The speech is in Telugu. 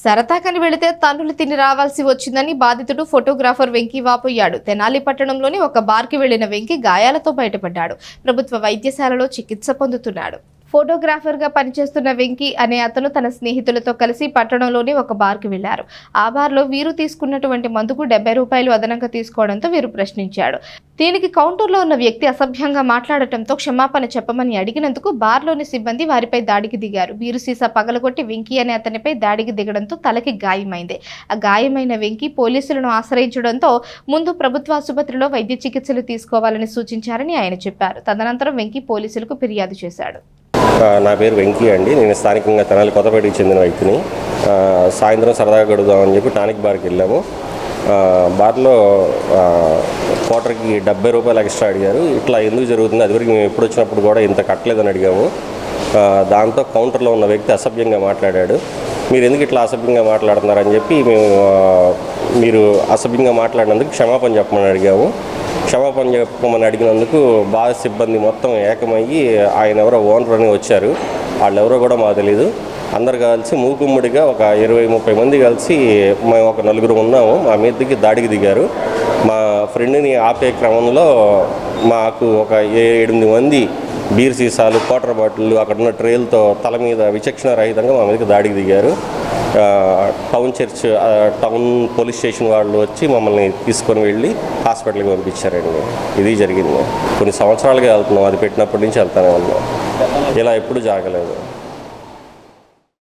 సరదాకని వెళితే తన్నులు తిని రావాల్సి వచ్చిందని బాధితుడు ఫోటోగ్రాఫర్ వెంకీ వాపోయాడు. తెనాలి పట్టణంలోని ఒక బార్కి వెళ్లిన వెంకీ గాయాలతో బయటపడ్డాడు. ప్రభుత్వ వైద్యశాలలో చికిత్స పొందుతున్నాడు. ఫోటోగ్రాఫర్ గా పనిచేస్తున్న వెంకీ అనే అతను తన స్నేహితులతో కలిసి పట్టణంలోని ఒక బార్కి వెళ్లారు. ఆ బార్లో వీరు తీసుకున్నటువంటి మందుకు 70 రూపాయలు అదనంగా తీసుకోవడంతో వీరు ప్రశ్నించాడు. దీనికి కౌంటర్లో ఉన్న వ్యక్తి అసభ్యంగా మాట్లాడటంతో క్షమాపణ చెప్పమని అడిగినందుకు బార్లోని సిబ్బంది వారిపై దాడికి దిగారు. వీరు సీసా పగలగొట్టి వెంకీ అనే అతనిపై దాడికి దిగడంతో తలకి గాయమైంది. ఆ గాయమైన వెంకీ పోలీసులను ఆశ్రయించడంతో ముందు ప్రభుత్వ ఆసుపత్రిలో వైద్య చికిత్సలు తీసుకోవాలని సూచించారని ఆయన చెప్పారు. తదనంతరం వెంకీ పోలీసులకు ఫిర్యాదు చేశాడు. నా పేరు వెంకీ అండి. నేను స్థానికంగా తెనాలి కొత్తపేటకి చెందిన వ్యక్తిని. సాయంత్రం సరదాగా గడుగుదామని చెప్పి టానిక్ బార్కి వెళ్ళాము. బార్లో క్వార్టర్కి 70 రూపాయలు ఎక్స్ట్రా అడిగారు. ఇట్లా ఎందుకు జరుగుతుంది, అదివరకు మేము ఎప్పుడు వచ్చినప్పుడు కూడా ఇంత కట్టలేదని అడిగాము. దాంతో కౌంటర్లో ఉన్న వ్యక్తి అసభ్యంగా మాట్లాడాడు. మీరు ఎందుకు ఇట్లా అసభ్యంగా మాట్లాడుతున్నారని చెప్పి మీరు అసభ్యంగా మాట్లాడినందుకు క్షమాపణ చెప్పమని అడిగాము. క్షమాపణ చెప్పమని అడిగినందుకు బాధ సిబ్బంది మొత్తం ఏకమయ్యి ఆయన ఎవరో ఓనర్ అని వచ్చారు. వాళ్ళు ఎవరో కూడా మాకు తెలీదు. అందరు కలిసి మూకుమ్మడిగా ఒక 20-30 మంది కలిసి మేము ఒక 4 ఉన్నాము. మా మీదకి దాడికి దిగారు. మా ఫ్రెండ్ని ఆపే క్రమంలో మాకు ఒక 7-8 మంది బీర్ సీసాలు, వాటర్ బాటిళ్ళు, అక్కడ ఉన్న ట్రేలతో తల మీద విచక్షణ రహితంగా మా మీదకి దాడికి దిగారు. టౌన్ పోలీస్ స్టేషన్ వాళ్ళు వచ్చి మమ్మల్ని తీసుకొని వెళ్ళి హాస్పిటల్కి పంపించారండి. ఇది జరిగింది. కొన్ని సంవత్సరాలుగా వెళ్తున్నాం. అది పెట్టినప్పటి నుంచి వెళ్తానే ఉన్నాం. ఇలా ఎప్పుడు జరగలేదు.